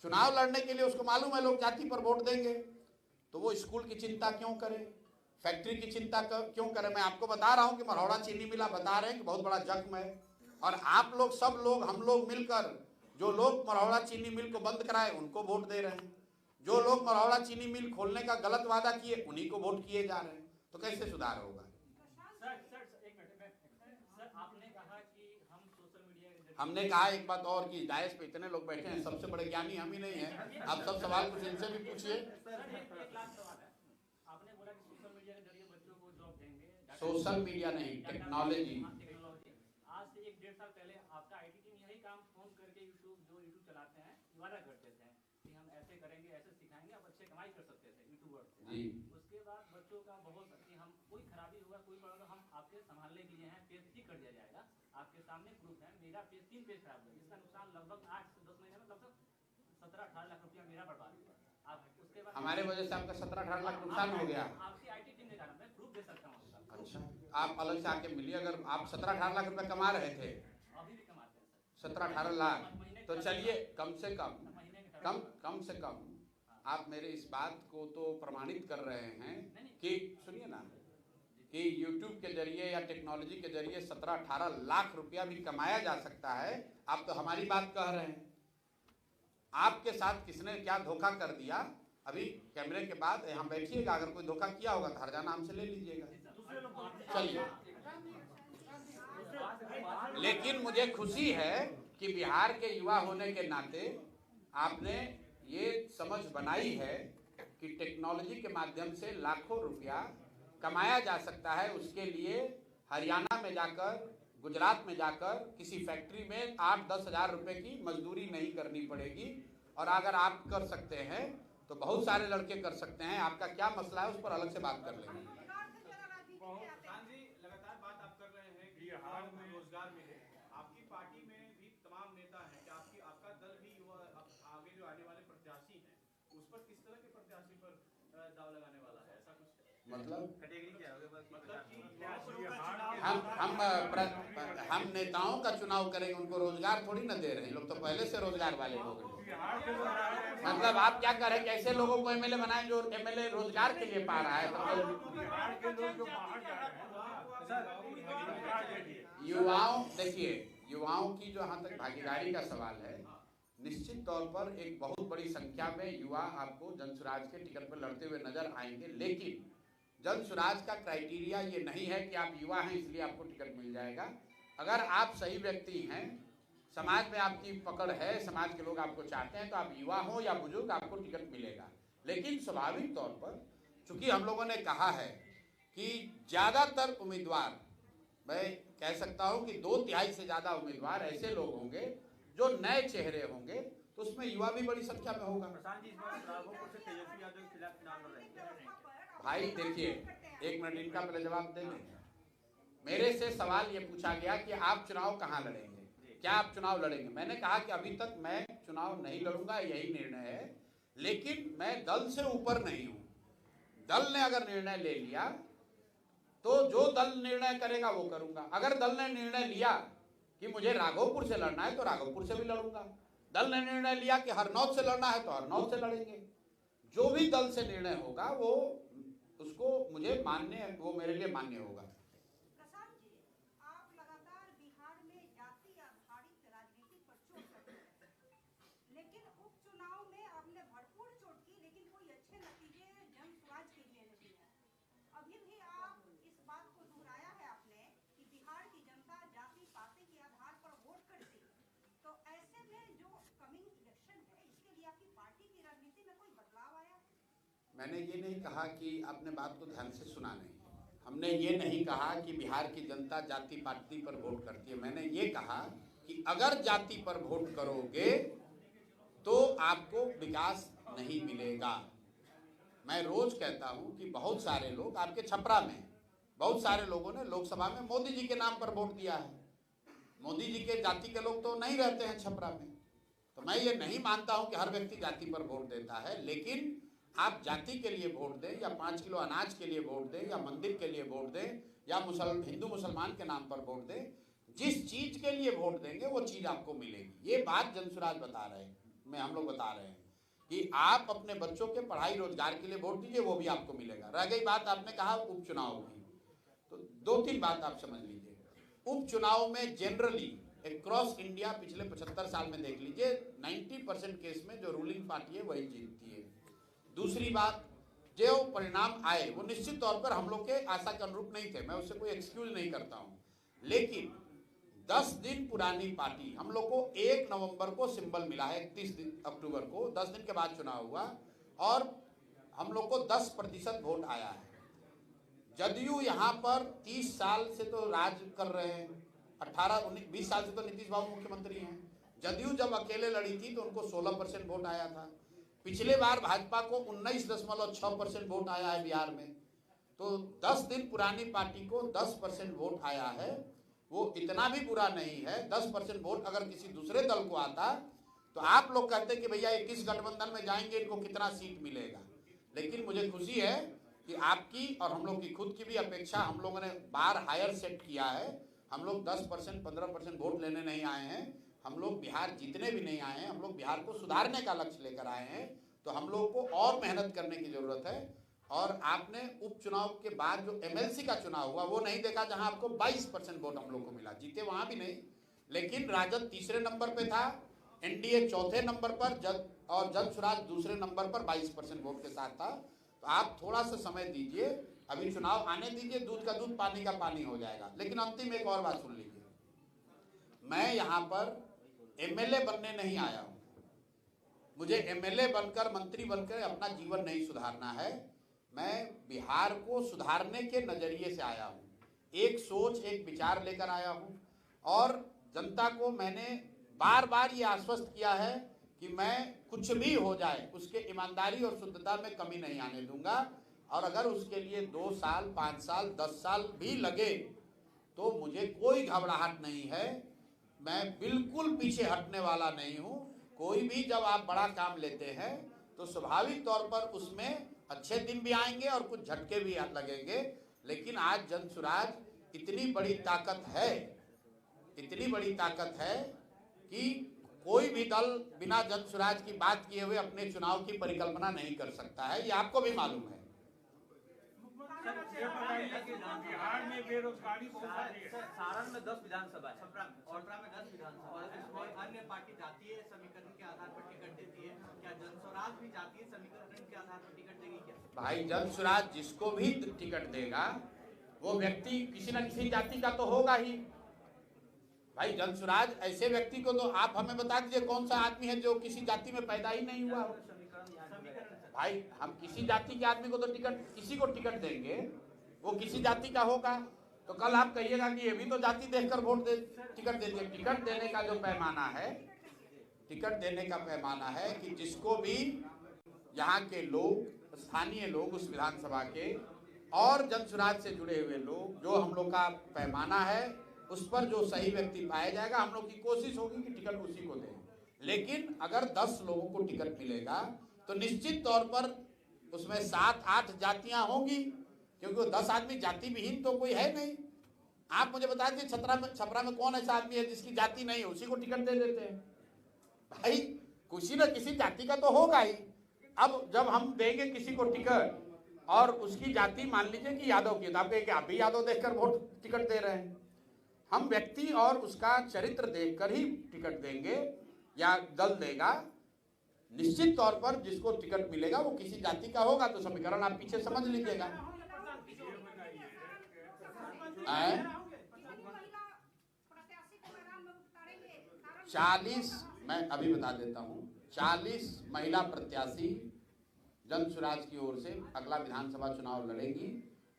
चुनाव लड़ने के लिए उसको मालूम है लोग जाति पर वोट देंगे, तो वो स्कूल की चिंता क्यों करे, फैक्ट्री की चिंता क्यों करे। मैं आपको बता रहा हूँ कि मरौड़ा चीनी मिला बता रहे हैं कि बहुत बड़ा जख्म है, और आप लोग, सब लोग, हम लोग मिलकर, जो लोग मरौड़ा चीनी मिल को बंद कराए उनको वोट दे रहे हैं, जो लोग मरौड़ा चीनी मिल खोलने का गलत वादा किए उन्हीं को वोट किए जा रहे हैं। तो कैसे सुधार होगा? हमने कहा एक बात और कि डायस पे इतने लोग बैठे हैं, सबसे बड़े ज्ञानी हम ही नहीं है। आप सब सवाल कुछ इनसे भी पूछिए। सोशल मीडिया नहीं, टेक्नोलॉजी। आज से 1-1.5 साल पहले आपका आईटी टीम यही काम फोन करके यूट्यूब चलाते हैं वादा करते थे कि हम ऐसे करेंगे, ऐसे सिखाएंगे, आप अच्छे कमाई कर सकते थे यूट्यूबर से। उसके बाद बच्चों का बहुत सामने प्रूफ है, मेरा पेज 3 पेज खराब है, इसका नुकसान लगभग 8 से 10 महीने में लगभग 17-18 लाख रुपया मेरा बर्बाद हुआ। आप उसके बाद हमारे वजह से आपका 17-18 लाख नुकसान हो गया। आपकी आईटी टीम ने कहा, मैं प्रूफ दे सकता हूँ आपका। अच्छा, आप अलग से आके मिलिए। अगर आप 17-18 लाख रुपए कमा रहे थे, अभी भी कमाते हैं सर। 17-18 लाख, तो चलिए कम से कम महीने के कम से कम आप मेरे इस बात को तो प्रमाणित कर रहे हैं कि सुनिए ना, कि YouTube के जरिए या टेक्नोलॉजी के जरिए 17-18 लाख रुपया भी कमाया जा सकता है। आप तो हमारी बात कह रहे हैं। आपके साथ किसने क्या धोखा कर दिया, अभी कैमरे के बाद यहाँ बैठिएगा, अगर कोई धोखा किया होगा तो हरजाना हमसे ले लीजिएगा। चलिए, लेकिन मुझे खुशी है कि बिहार के युवा होने के नाते आपने ये समझ बनाई है कि टेक्नोलॉजी के माध्यम से लाखों रुपया कमाया जा सकता है। उसके लिए हरियाणा में जाकर, गुजरात में जाकर किसी फैक्ट्री में 8-10 हज़ार रुपए की मजदूरी नहीं करनी पड़ेगी। और अगर आप कर सकते हैं तो बहुत सारे लड़के कर सकते हैं। आपका क्या मसला है उस पर अलग से बात कर लेंगे। लगातार बात आप कर रहे हैं कि बिहार में रोजगार मिले, आपकी पार्टी में भी तमाम नेता हैं कि आपका दल भी आगे जो आने वाले प्रत्याशी हैं उस पर किस तरह के प्रत्याशी पर दाव लगाने वाला है, ऐसा कुछ मतलब कैटेगरी क्या होगा? मतलब कि हम नेताओं का चुनाव करेंगे, उनको रोजगार थोड़ी ना दे रहे हैं। लोग तो पहले से रोजगार वाले हो गए। मतलब आप क्या कह रहे हैं कि ऐसे लोगों को एमएलए बनाएं जो एमएलए रोजगार के लिए पा रहा है। युवाओं, देखिए युवाओं की जो यहाँ तक भागीदारी का सवाल है, निश्चित तौर पर एक बहुत बड़ी संख्या में युवा आपको जनसुराज के टिकट पर लड़ते हुए नजर आएंगे। लेकिन जनसुराज का क्राइटेरिया ये नहीं है कि आप युवा हैं इसलिए आपको टिकट मिल जाएगा। अगर आप सही व्यक्ति हैं, समाज में आपकी पकड़ है, समाज के लोग आपको चाहते हैं, तो आप युवा हो या बुजुर्ग आपको टिकट मिलेगा। लेकिन स्वाभाविक तौर पर चूंकि हम लोगों ने कहा है कि ज्यादातर उम्मीदवार, मैं कह सकता हूं कि 2/3 से ज्यादा उम्मीदवार ऐसे लोग होंगे जो नए चेहरे होंगे, तो उसमें युवा भी बड़ी संख्या में होगा। भाई देखिए, एक मिनट इनका पहले जवाब देंगे। मेरे से सवाल ये पूछा गया कि आप चुनाव कहाँ लड़ेंगे, क्या आप चुनाव लड़ेंगे। मैंने कहा कि अभी तक मैं चुनाव नहीं लड़ूंगा, यही निर्णय है। लेकिन मैं दल से ऊपर नहीं हूं। दल ने अगर निर्णय ले लिया तो जो दल निर्णय करेगा वो करूंगा। अगर दल ने निर्णय लिया कि मुझे राघोपुर से लड़ना है तो राघोपुर से भी लड़ूंगा। दल ने निर्णय लिया कि हरनौत से लड़ना है तो हरनौत से लड़ेंगे। जो भी दल से निर्णय होगा वो उसको मुझे मान्य, वो मेरे लिए मान्य होगा। प्रशांत जी, आप लगातार बिहार में जाति आधारित राजनीति पर चोट करते हैं, लेकिन उपचुनाव में आपने भरपूर चोट की, लेकिन कोई अच्छे नतीजे जनसुराज के लिए नहीं है। अभी भी आप इस बात को दोहराया है आपने कि बिहार की जनता जाति पाति के आधार पर वोट करती है। तो ऐसे में जो कमिंग इलेक्शन है, इसके लिए आपकी पार्टी की रणनीति में कोई बदलाव आया है? मैंने ये नहीं कहा कि आपने बात को ध्यान से सुना नहीं। हमने ये नहीं कहा कि बिहार की जनता जाति पाति पर वोट करती है। मैंने ये कहा कि अगर जाति पर वोट करोगे तो आपको विकास नहीं मिलेगा। मैं रोज कहता हूं कि बहुत सारे लोग आपके छपरा में, बहुत सारे लोगों ने लोकसभा में मोदी जी के नाम पर वोट दिया है। मोदी जी के जाति के लोग तो नहीं रहते हैं छपरा में। तो मैं ये नहीं मानता हूं कि हर व्यक्ति जाति पर वोट देता है। लेकिन आप जाति के लिए वोट दें या 5 किलो अनाज के लिए वोट दें या मंदिर के लिए वोट दें या हिंदू मुसलमान के नाम पर वोट दें, जिस चीज के लिए वोट देंगे वो चीज आपको मिलेगी। ये बात जनसुराज बता रहे हैं, हम लोग बता रहे हैं कि आप अपने बच्चों के पढ़ाई रोजगार के लिए वोट दीजिए, वो भी आपको मिलेगा। रह गई बात, आपने कहा उपचुनाव की, तो 2-3 बात आप समझ लीजिए। उपचुनाव में जनरली क्रॉस इंडिया पिछले 75 साल में देख लीजिए, 90% केस में जो रूलिंग पार्टी है वही जीतती है। दूसरी बात, जो परिणाम आए वो निश्चित तौर पर हम लोग के आशा के अनुरूप नहीं थे, मैं उससे कोई एक्सक्यूज नहीं करता हूं। लेकिन 10 दिन पुरानी पार्टी, हम लोग को 1 नवंबर को सिंबल मिला है, 31 अक्टूबर को 10 दिन के बाद चुनाव हुआ और हम लोग को 10% वोट आया है। जदयू यहाँ पर 30 साल से तो राज कर रहे हैं, 18-20 साल से तो नीतीश बाबू मुख्यमंत्री हैं। जदयू जब अकेले लड़ी थी तो उनको 16% वोट आया था। पिछले बार भाजपा को 19.6% वोट आया है बिहार में। तो 10 दिन पुरानी पार्टी को 10% वोट आया है। वो इतना भी बुरा नहीं है। 10% वोट अगर किसी दूसरे दल को आता तो आप लोग कहते कि भैया 21 गठबंधन में जाएंगे, इनको कितना सीट मिलेगा। लेकिन मुझे खुशी है कि आपकी और हम लोग की खुद की भी अपेक्षा, हम लोगों ने बार हायर सेट किया है। हम लोग 10% 15% वोट लेने नहीं आए हैं, हम लोग बिहार जीतने भी नहीं आए हैं, हम लोग बिहार को सुधारने का लक्ष्य लेकर आए हैं। तो हम लोग को और मेहनत करने की जरूरत है। और आपने उपचुनाव के बाद जो एमएलसी का चुनाव हुआ वो नहीं देखा, जहां आपको 22% वोट हम लोग को मिला। जीते वहां भी नहीं, लेकिन राजद तीसरे नंबर पे था, एनडीए चौथे नंबर पर, जनसुराज दूसरे नंबर पर 22% वोट के साथ था। तो आप थोड़ा सा समय दीजिए, अभी चुनाव आने दीजिए, दूध का दूध पानी का पानी हो जाएगा। लेकिन अंतिम एक और बात सुन लीजिए, मैं यहाँ पर एमएलए बनने नहीं आया हूँ। मुझे एमएलए बनकर, मंत्री बनकर अपना जीवन नहीं सुधारना है। मैं बिहार को सुधारने के नजरिए से आया हूँ, एक सोच, एक विचार लेकर आया हूँ। और जनता को मैंने बार बार ये आश्वस्त किया है कि मैं कुछ भी हो जाए उसके ईमानदारी और शुद्धता में कमी नहीं आने दूंगा। और अगर उसके लिए 2 साल, 5 साल, 10 साल भी लगे तो मुझे कोई घबराहट नहीं है। मैं बिल्कुल पीछे हटने वाला नहीं हूँ। कोई भी जब आप बड़ा काम लेते हैं तो स्वाभाविक तौर पर उसमें अच्छे दिन भी आएंगे और कुछ झटके भी लगेंगे। लेकिन आज जनसुराज इतनी बड़ी ताकत है, इतनी बड़ी ताकत है कि कोई भी दल बिना जनसुराज की बात किए हुए अपने चुनाव की परिकल्पना नहीं कर सकता है, ये आपको भी मालूम है। ये बताइए कि बिहार में बेरोजगारी बहुत सारी है। सारण में 10 विधानसभा है और छपरा में 10 विधानसभा है और अन्य पार्टी जातीय समीकरण के आधार पर टिकट देती है। क्या जनसुराज भी जातीय समीकरण के आधार पर टिकट देगी क्या? भाई जनसुराज जिसको भी टिकट देगा वो व्यक्ति किसी न किसी जाति का तो होगा ही। भाई जनसुराज ऐसे व्यक्ति को, तो आप हमें बता दीजिए कौन सा आदमी है जो किसी जाति में पैदा ही नहीं हुआ हो। भाई हम किसी जाति के आदमी को तो टिकट, किसी को टिकट देंगे वो किसी जाति का होगा। तो कल आप कहिएगा कि ये भी तो जाति देखकर वोट दे, टिकट दे दिए। टिकट देने का जो पैमाना है, टिकट देने का पैमाना है कि जिसको भी यहाँ के लोग, स्थानीय लोग उस विधानसभा के और जनसुराज से जुड़े हुए लोग, जो हम लोग का पैमाना है उस पर जो सही व्यक्ति पाया जाएगा, हम लोग की कोशिश होगी कि टिकट उसी को दें। लेकिन अगर 10 लोगों को टिकट मिलेगा तो निश्चित तौर पर उसमें 7-8 जातियां होंगी, क्योंकि वो 10 आदमी जाति विहीन तो कोई है नहीं। आप मुझे बता दीजिए छपरा में कौन ऐसा आदमी है जिसकी जाति नहीं है, उसी को टिकट दे देते हैं। भाई किसी न किसी जाति का तो होगा ही। अब जब हम देंगे किसी को टिकट और उसकी जाति मान लीजिए कि यादव की, तो आप कहेंगे आप भी यादव देखकर वोट टिकट दे रहे हैं। हम व्यक्ति और उसका चरित्र देखकर ही टिकट देंगे या दल देगा। निश्चित तौर पर जिसको टिकट मिलेगा वो किसी जाति का होगा। तो समीकरण आप पीछे समझ लीजिएगा। 40, मैं अभी बता देता हूँ, 40 महिला प्रत्याशी जनसुराज की ओर से अगला विधानसभा चुनाव लड़ेगी।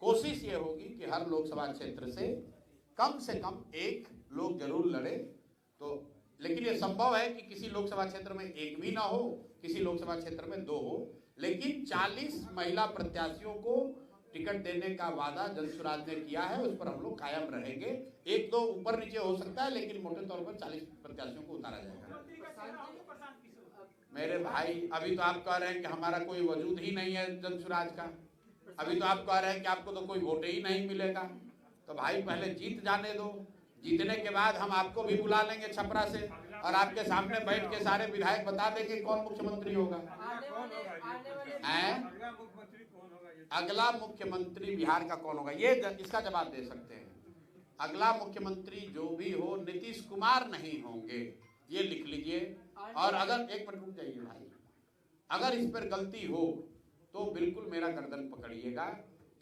कोशिश ये होगी कि हर लोकसभा क्षेत्र से कम 1 लोग जरूर लड़े। तो लेकिन ये संभव है कि किसी लोकसभा क्षेत्र में 1 भी ना हो, किसी लोकसभा क्षेत्र में 2 हो। लेकिन 40 महिला प्रत्याशियों को टिकट देने का वादा जनसुराज ने किया है, उस पर हम लोग कायम रहेंगे। 1-2 ऊपर नीचे हो सकता है, लेकिन मोटे तौर पर 40 प्रत्याशियों को उतारा जाएगा। मेरे भाई अभी तो आप कह रहे हैं कि हमारा कोई वजूद ही नहीं है जनसुराज का। अभी तो आप कह रहे हैं कि आपको तो कोई वोट ही नहीं मिलेगा। तो भाई पहले जीत जाने दो, जीतने के बाद हम आपको भी बुला लेंगे छपरा से और आपके सामने बैठ के सारे विधायक बता देंगे कौन मुख्यमंत्री होगा। अगला मुख्यमंत्री बिहार का कौन होगा, ये इसका जवाब दे सकते हैं। अगला मुख्यमंत्री जो भी हो नीतीश कुमार नहीं होंगे, ये लिख लीजिए। और अगर एक मिनट रुक जाइए भाई, अगर इस पर गलती हो तो बिल्कुल मेरा गर्दन पकड़िएगा।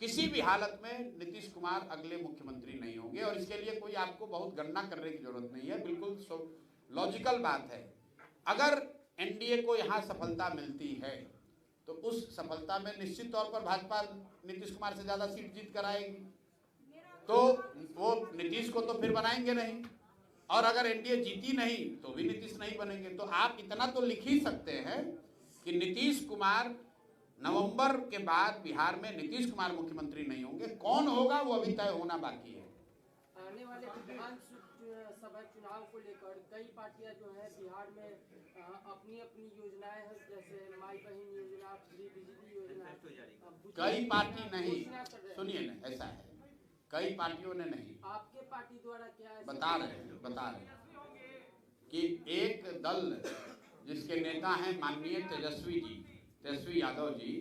किसी भी हालत में नीतीश कुमार अगले मुख्यमंत्री नहीं होंगे और इसके लिए कोई आपको बहुत गणना करने की जरूरत नहीं है, बिल्कुल लॉजिकल बात है। अगर एनडीए को यहाँ सफलता मिलती है तो उस सफलता में निश्चित तौर पर भाजपा नीतीश कुमार से ज्यादा सीट जीत कर आएगी, तो वो नीतीश को तो फिर बनाएंगे नहीं। और अगर एनडीए जीती नहीं तो भी नीतीश नहीं बनेंगे। तो आप इतना तो लिख ही सकते हैं कि नीतीश कुमार नवंबर के बाद बिहार में नीतीश कुमार मुख्यमंत्री नहीं होंगे। कौन होगा वो अभी तय होना बाकी है। आने वाले विधानसभा चुनाव को लेकर कई पार्टियां जो है बिहार में अपनी अपनी योजनाएं हैं, जैसे माई बहन योजना, फ्री बिजली योजना। कई पार्टी नहीं, सुनिए ना, ऐसा है, कई पार्टियों ने नहीं, आपके पार्टी द्वारा क्या बता रहे हैं कि एक दल जिसके नेता हैं माननीय तेजस्वी यादव जी,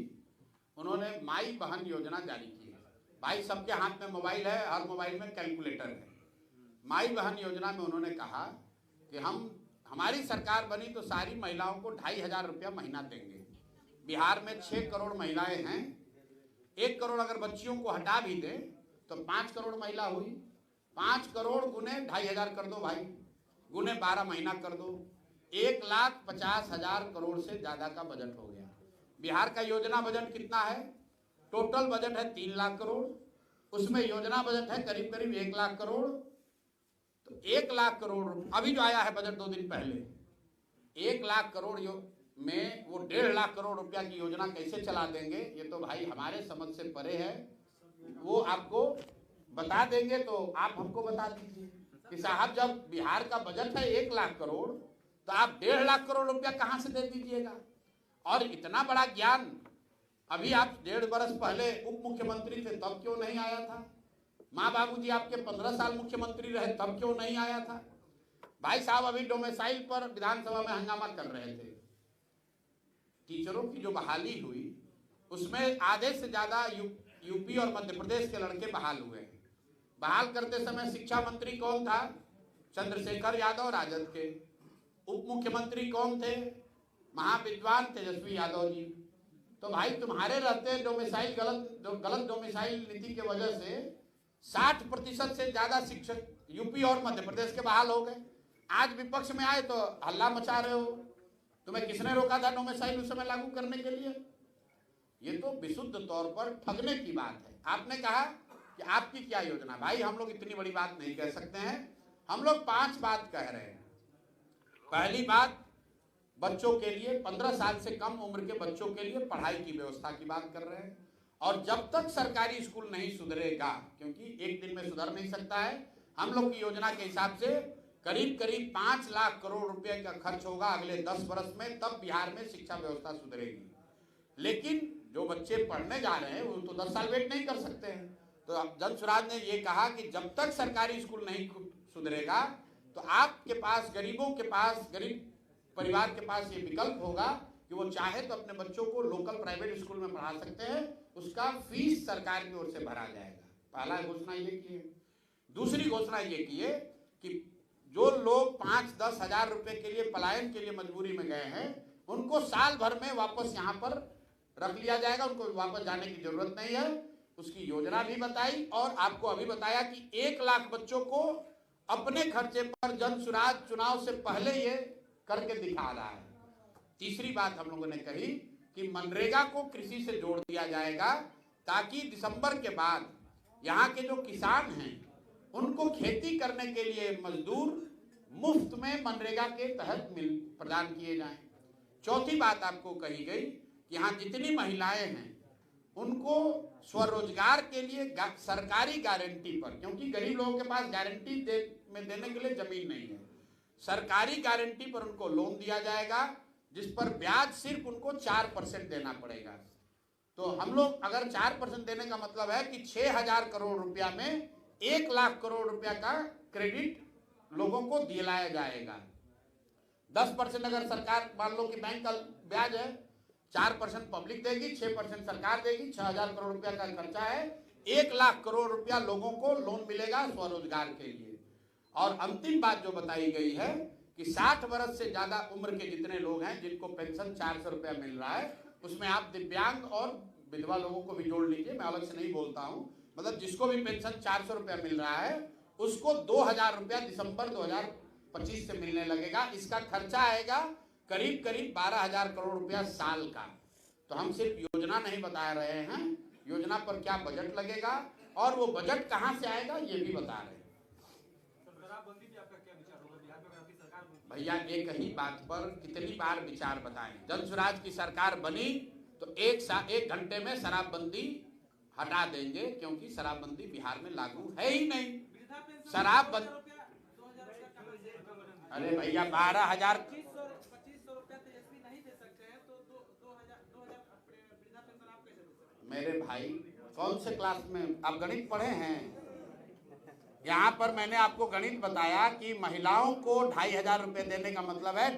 उन्होंने माई बहन योजना जारी की है। भाई सबके हाथ में मोबाइल है, हर मोबाइल में कैलकुलेटर है। माई बहन योजना में उन्होंने कहा कि हमारी सरकार बनी तो सारी महिलाओं को 2,500 रुपया महीना देंगे। बिहार में 6 करोड़ महिलाएं हैं, 1 करोड़ अगर बच्चियों को हटा भी दे तो 5 करोड़ महिला हुई। 5 करोड़ गुने 2,500 कर दो भाई, गुने 12 महीना कर दो, 1,50,000 करोड़ से ज्यादा का बजट हो गया। बिहार का योजना बजट कितना है? टोटल बजट है 3 लाख करोड़, उसमें योजना बजट है करीब करीब 1 लाख करोड़। तो 1 लाख करोड़ अभी जो आया है बजट 2 दिन पहले, 1 लाख करोड़ में वो 1.5 लाख करोड़ रुपया की योजना कैसे चला देंगे, ये तो भाई हमारे समझ से परे है। वो आपको बता देंगे तो आप हमको बता दीजिए कि साहब जब बिहार का बजट है 1 लाख करोड़ तो आप 1.5 लाख करोड़ रुपया कहां से दे दीजिएगा। और इतना बड़ा ज्ञान अभी आप 1.5 बरस पहले उप मुख्यमंत्री थे तब क्यों नहीं आया था? माँ बाबूजी आपके 15 साल मुख्यमंत्री रहे तब क्यों नहीं आया था? भाई साहब अभी डोमिसाइल पर विधानसभा में हंगामा कर रहे थे। टीचरों की जो बहाली हुई उसमें आधे से ज्यादा यूपी और मध्य प्रदेश के लड़के बहाल हुए हैं। बहाल करते समय शिक्षा मंत्री कौन था? चंद्रशेखर यादव राजद के। उप मुख्यमंत्री कौन थे? महाविद्वान तेजस्वी यादव जी। तो भाई तुम्हारे रहते डोमिसाइल गलत डोमिसाइल नीति की वजह से 60% से ज्यादा शिक्षक यूपी और मध्य प्रदेश के बहाल हो गए। आज विपक्ष में आए तो हल्ला मचा रहे हो। तुम्हें किसने रोका था डोमिसाइल उस समय लागू करने के लिए? ये तो विशुद्ध तौर पर ठगने की बात है। आपने कहा कि आपकी क्या योजना? भाई हम लोग इतनी बड़ी बात नहीं कह सकते हैं, हम लोग 5 बात कह रहे हैं। पहली बात, बच्चों के लिए 15 साल से कम उम्र के बच्चों के लिए पढ़ाई की व्यवस्था की बात कर रहे हैं। और जब तक सरकारी स्कूल नहीं सुधरेगा, क्योंकि एक दिन में सुधर नहीं सकता है, हम लोग की योजना के हिसाब से करीब करीब 5 लाख करोड़ रुपए का खर्च होगा अगले 10 वर्ष में, तब बिहार में शिक्षा व्यवस्था सुधरेगी। लेकिन जो बच्चे पढ़ने जा रहे हैं वो तो 10 साल वेट नहीं कर सकते हैं। तो अब जन स्वराज ने ये कहा कि जब तक सरकारी स्कूल नहीं सुधरेगा तो आपके पास, गरीबों के पास, गरीब परिवार के पास ये विकल्प होगा कि वो चाहे तो अपने बच्चों को लोकल प्राइवेट स्कूल में पढ़ा सकते हैं, उसका फीस सरकार की ओर से भरा जाएगा। पहला घोषणा ये की है। दूसरी घोषणा ये की है कि जो लोग 5-10 हजार रुपए के लिए पलायन के लिए मजबूरी में गए हैं उनको साल भर में वापस यहाँ पर रख लिया जाएगा, उनको वापस जाने की जरूरत नहीं है। उसकी योजना भी बताई और आपको अभी बताया कि 1 लाख बच्चों को अपने खर्चे पर जन स्वराज चुनाव से पहले ये करके दिखा रहा है। तीसरी बात हम लोगों ने कही कि मनरेगा को कृषि से जोड़ दिया जाएगा ताकि दिसंबर के बाद यहाँ के जो किसान हैं उनको खेती करने के लिए मजदूर मुफ्त में मनरेगा के तहत प्रदान किए जाएं। चौथी बात आपको कही गई कि यहाँ जितनी महिलाएं हैं उनको स्वरोजगार के लिए सरकारी गारंटी पर, क्योंकि गरीब लोगों के पास गारंटी देने के लिए जमीन नहीं है, सरकारी गारंटी पर उनको लोन दिया जाएगा जिस पर ब्याज सिर्फ उनको 4% देना पड़ेगा। तो हम लोग अगर 4% देने का मतलब है कि 6,000 करोड़ रुपया में 1 लाख करोड़ रुपया का क्रेडिट लोगों को दिलाया जाएगा। 10% अगर सरकार, मान लो कि बैंक का ब्याज है, 4% पब्लिक देगी, 6% सरकार देगी, 6,000 करोड़ रुपया का खर्चा है, 1 लाख करोड़ रुपया लोगों को लोन मिलेगा स्वरोजगार के लिए। और अंतिम बात जो बताई गई है कि 60 वर्ष से ज्यादा उम्र के जितने लोग हैं जिनको पेंशन 400 रुपया मिल रहा है, उसमें आप दिव्यांग और विधवा लोगों को भी जोड़ लीजिए, मैं अलग से नहीं बोलता हूं, मतलब जिसको भी पेंशन 400 रुपया मिल रहा है उसको 2,000 रुपया दिसंबर 2025 से मिलने लगेगा। इसका खर्चा आएगा करीब करीब 12,000 करोड़ रुपया साल का। तो हम सिर्फ योजना नहीं बता रहे हैं, योजना पर क्या बजट लगेगा और वो बजट कहां से आएगा ये भी बता रहे हैं। भैया एक ही बात पर कितनी बार विचार बताएं? जन स्वराज की सरकार बनी तो 1 घंटे में शराबबंदी हटा देंगे, क्योंकि शराबबंदी बिहार में लागू है ही नहीं। शराब बंद, अरे भैया 12,000 2500 रुपया तेजस्वी नहीं दे सकते हैं तो 2,000 वृद्धा पेंशन आप कैसे दे सकते हैं? मेरे भाई कौन से क्लास में आप गणित पढ़े हैं? यहाँ पर मैंने आपको गणित बताया कि महिलाओं को 2,500 रुपए देने का मतलब है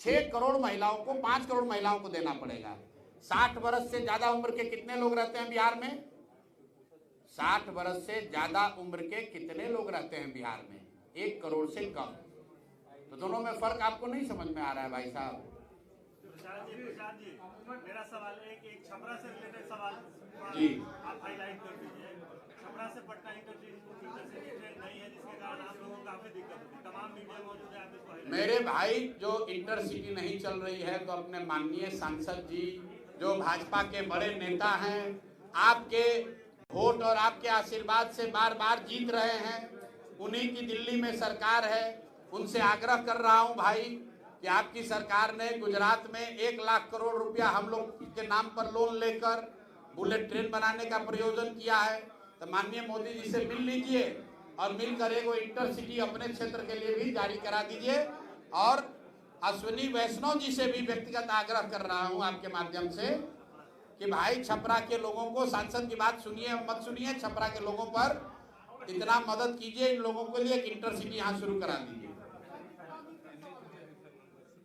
6 करोड़ महिलाओं को 5 करोड़ महिलाओं को देना पड़ेगा। 60 वर्ष से ज्यादा उम्र के कितने लोग रहते हैं बिहार में? 60 वर्ष से ज्यादा उम्र के कितने लोग रहते हैं बिहार में? 1 करोड़ से कम। तो दोनों में फर्क आपको नहीं समझ में आ रहा है भाई साहब? प्रसाद जी, मेरा सवाल है कि एक छपरा से रिलेटेड सवाल जी आप हाईलाइट कर दीजिए। छपरा से पटना इंटरसिटी ट्रेन नहीं है, जिसके कारण आप लोगों को काफी दिक्कत होती है। तमाम मीडिया मौजूद है, आप इसको highlight मेरे भाई, जो इंटरसिटी नहीं चल रही है तो अपने माननीय सांसद जी जो भाजपा के बड़े नेता हैं, आपके वोट और आपके आशीर्वाद से बार बार जीत रहे हैं, उन्हीं की दिल्ली में सरकार है। उनसे आग्रह कर रहा हूं भाई कि आपकी सरकार ने गुजरात में 1 लाख करोड़ रुपया हम लोग के नाम पर लोन लेकर बुलेट ट्रेन बनाने का प्रयोजन किया है। तो माननीय मोदी जी से मिल लीजिए और मिलकर एक इंटरसिटी अपने क्षेत्र के लिए भी जारी करा दीजिए। और अश्विनी वैष्णव जी से भी व्यक्तिगत आग्रह कर रहा हूं आपके माध्यम से कि भाई छपरा के लोगों को, सांसद की बात सुनिए मत सुनिए, छपरा के लोगों पर इतना मदद कीजिए, इन लोगों के लिए एक इंटरसिटी यहाँ शुरू करा दीजिए।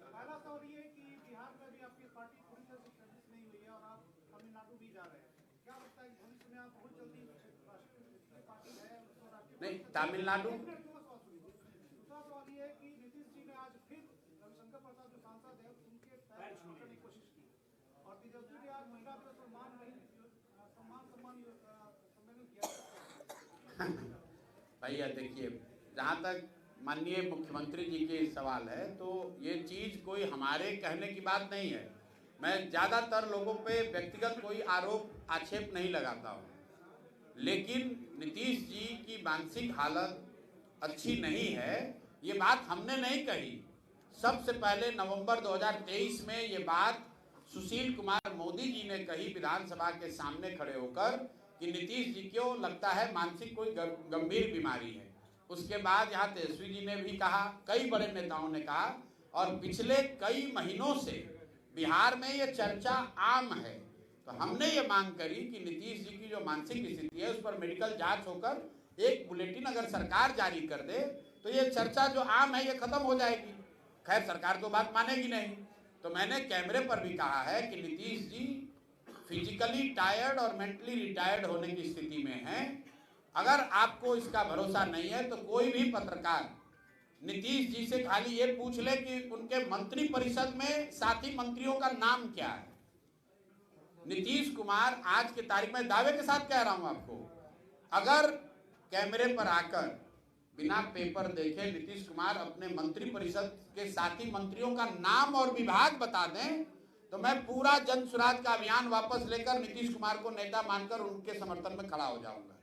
पहला सवाल ये है कि बिहार में भी आपकी पार्टी पूरी तरह से स्टैब्लिश नहीं हुई है और आप तमिलनाडु भी जा रहे हैं। क्या लगता है कि भविष्य में आप बहुत जल्दी राष्ट्रीय पार्टी है उसको राष्ट्रीय नहीं, तमिलनाडु दूसरा सवाल ये है कि नीतीश जी ने आज फिर रविशंकर प्रसाद जो सांसद है उनके पैर छूटने की कोशिश की और तेजस्वी ने आज महिला पर सम्मान सम्मेलन किया। भैया देखिए, जहाँ तक माननीय मुख्यमंत्री जी के सवाल है तो ये चीज़ कोई हमारे कहने की बात नहीं है। मैं ज़्यादातर लोगों पे व्यक्तिगत कोई आरोप आक्षेप नहीं लगाता हूँ, लेकिन नीतीश जी की मानसिक हालत अच्छी नहीं है, ये बात हमने नहीं कही। सबसे पहले नवंबर 2023 में ये बात सुशील कुमार मोदी जी ने कही विधानसभा के सामने खड़े होकर कि नीतीश जी को लगता है मानसिक कोई गंभीर बीमारी है। उसके बाद यहाँ तेजस्वी जी ने भी कहा, कई बड़े नेताओं ने कहा, और पिछले कई महीनों से बिहार में ये चर्चा आम है। तो हमने ये मांग करी कि नीतीश जी की जो मानसिक स्थिति है उस पर मेडिकल जांच होकर एक बुलेटिन अगर सरकार जारी कर दे तो ये चर्चा जो आम है ये खत्म हो जाएगी। खैर सरकार तो बात मानेगी नहीं। तो मैंने कैमरे पर भी कहा है कि नीतीश जी फिजिकली टायर्ड और मेंटली रिटायर्ड होने की स्थिति में हैं। अगर आपको इसका भरोसा नहीं है तो कोई भी पत्रकार नीतीश जी से खाली ये पूछ ले कि उनके मंत्री परिषद में साथी मंत्रियों का नाम क्या है। नीतीश कुमार आज की तारीख में दावे के साथ कह रहा हूं आपको, अगर कैमरे पर आकर बिना पेपर देखे नीतीश कुमार अपने मंत्री परिषद के साथी मंत्रियों का नाम और विभाग बता दें तो मैं पूरा जन सुराज का अभियान वापस लेकर नीतीश कुमार को नेता मानकर उनके समर्थन में खड़ा हो जाऊंगा।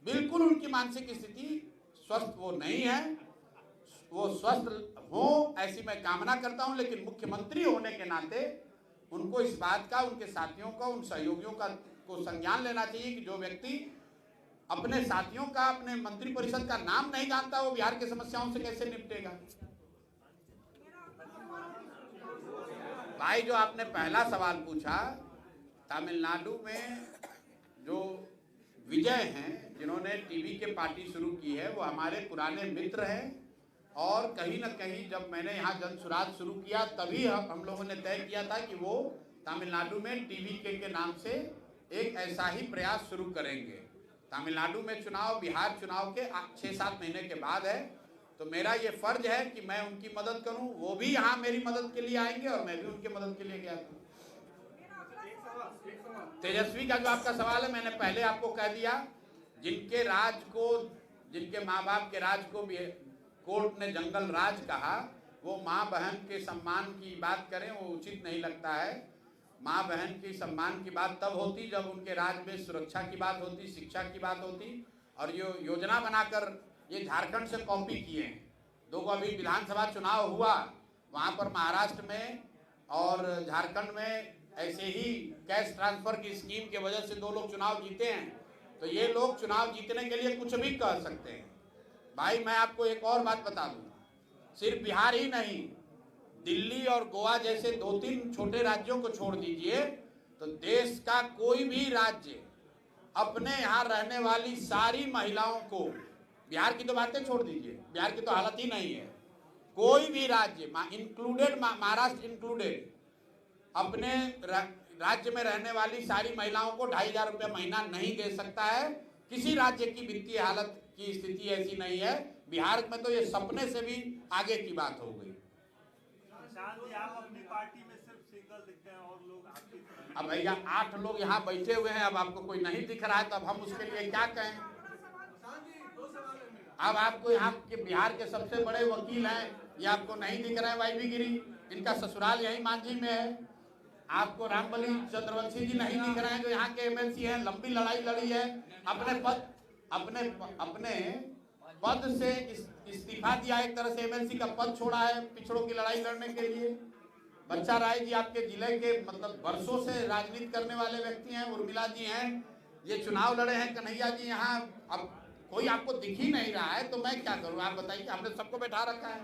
बिल्कुल उनकी मानसिक स्थिति स्वस्थ वो नहीं है, वो स्वस्थ हो ऐसी मैं कामना करता हूं, लेकिन मुख्यमंत्री होने के नाते उनको इस बात का, उनके साथियों का, उन सहयोगियों का को संज्ञान लेना चाहिए कि जो व्यक्ति अपने साथियों का, अपने मंत्री परिषद का नाम नहीं जानता वो बिहार की समस्याओं से कैसे निपटेगा। भाई जो आपने पहला सवाल पूछा, तमिलनाडु में जो विजय हैं जिन्होंने टीवी के पार्टी शुरू की है वो हमारे पुराने मित्र हैं, और कहीं ना कहीं जब मैंने यहाँ जन सुराज शुरू किया तभी हम लोगों ने तय किया था कि वो तमिलनाडु में टीवी के नाम से एक ऐसा ही प्रयास शुरू करेंगे। तमिलनाडु में चुनाव बिहार चुनाव के 6-7 महीने के बाद है, तो मेरा ये फर्ज है कि मैं उनकी मदद करूं। वो भी यहाँ मेरी मदद के लिए आएंगे और मैं भी उनकी मदद के लिए गया था। तेजस्वी का जो आपका सवाल है मैंने पहले आपको कह दिया, जिनके राज को, जिनके माँ बाप के राज को भी कोर्ट ने जंगल राज कहा, वो माँ बहन के सम्मान की बात करें वो उचित नहीं लगता है। माँ बहन की सम्मान की बात तब होती जब उनके राज में सुरक्षा की बात होती, शिक्षा की बात होती, और ये योजना बनाकर ये झारखंड से कॉपी किए हैं। दो को अभी विधानसभा चुनाव हुआ, वहाँ पर महाराष्ट्र में और झारखंड में ऐसे ही कैश ट्रांसफर की स्कीम की वजह से 2 लोग चुनाव जीते हैं। तो ये लोग चुनाव जीतने के लिए कुछ भी कह सकते हैं। भाई मैं आपको एक और बात बता दूं, सिर्फ बिहार ही नहीं, दिल्ली और गोवा जैसे 2-3 छोटे राज्यों को छोड़ दीजिए तो देश का कोई भी राज्य अपने यहाँ रहने वाली सारी महिलाओं को, बिहार की तो बातें छोड़ दीजिए, बिहार की तो हालत ही नहीं है, कोई भी राज्य इंक्लूडेड महाराष्ट्र इंक्लूडेड, अपने राज्य में रहने वाली सारी महिलाओं को 2,500 रुपया महीना नहीं दे सकता है। किसी राज्य की वित्तीय हालत की स्थिति ऐसी नहीं है। बिहार में तो ये सपने से भी आगे की बात हो गई। आप अपनी पार्टी में सिर्फ सिंगल दिखते हैं और लोग आपकी, अब भैया 8 लोग यहाँ बैठे हुए हैं, अब आपको कोई नहीं दिख रहा है तो अब हम उसके लिए क्या कहें। अब आपको यहाँ के बिहार के सबसे बड़े वकील हैं, ये आपको नहीं दिख रहे हैं वाईवी गिरी, इनका ससुराल यही मांझी में है। आपको रामबली चंद्रवंशी जी नहीं दिख रहे हैं जो यहाँ के एमएलसी हैं, लंबी लड़ाई लड़ी है, अपने पद से इस्तीफा दिया, एक तरह से एमएलसी का पद छोड़ा है पिछड़ों की लड़ाई लड़ने के लिए। बच्चा राय जी आपके जिले के मतलब वर्षों से राजनीति करने वाले व्यक्ति हैं, उर्मिला जी हैं, ये चुनाव लड़े हैं, कन्हैया जी यहाँ, अब कोई आपको दिख ही नहीं रहा है तो मैं क्या करूँ, आप बताइए। हमने सबको बैठा रखा है।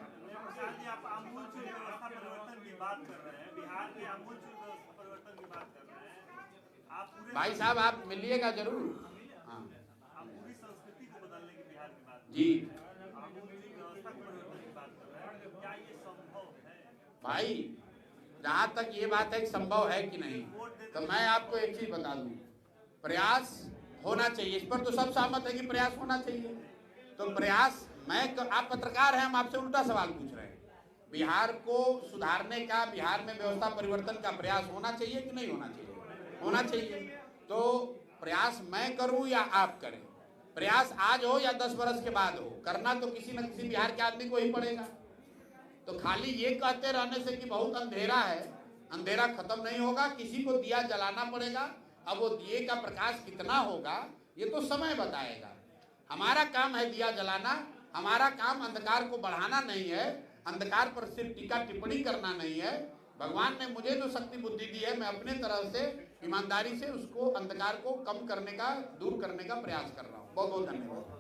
आप आमूलचूल व्यवस्था परिवर्तन की बात कर रहे हैं, बिहार के आमूलचूल व्यवस्था परिवर्तन की बात कर रहे हैं आप पूरे, भाई साहब आप मिलिएगा जरूर। हाँ, आप पूरी संस्कृति को बदलने की बिहार की बात जी, आमूलचूल व्यवस्था परिवर्तन की बात कर रहे हैं, क्या ये संभव है? भाई जहाँ तक ये बात है कि संभव है कि नहीं, तो मैं आपको एक चीज बता दूं, प्रयास होना चाहिए। इस पर तो सब सहमत है कि प्रयास होना चाहिए। तो प्रयास, आप पत्रकार हैं, हम आपसे उल्टा सवाल पूछ रहे हैं। बिहार को सुधारने का, बिहार में व्यवस्था परिवर्तन का प्रयास होना चाहिए कि नहीं होना चाहिए? होना चाहिए। तो प्रयास मैं करूं या आप करें, प्रयास आज हो या 10 वर्ष के बाद हो, करना तो किसी न किसी बिहार के आदमी को ही पड़ेगा। तो खाली ये कहते रहने से कि बहुत अंधेरा है, अंधेरा खत्म नहीं होगा, किसी को दिया जलाना पड़ेगा। अब वो दिए का प्रकाश कितना होगा ये तो समय बताएगा। हमारा काम है दिया जलाना, हमारा काम अंधकार को बढ़ाना नहीं है, अंधकार पर सिर्फ टीका टिप्पणी करना नहीं है। भगवान ने मुझे जो शक्ति बुद्धि दी है, मैं अपने तरफ से ईमानदारी से उसको, अंधकार को कम करने का, दूर करने का प्रयास कर रहा हूँ। बहुत बहुत धन्यवाद।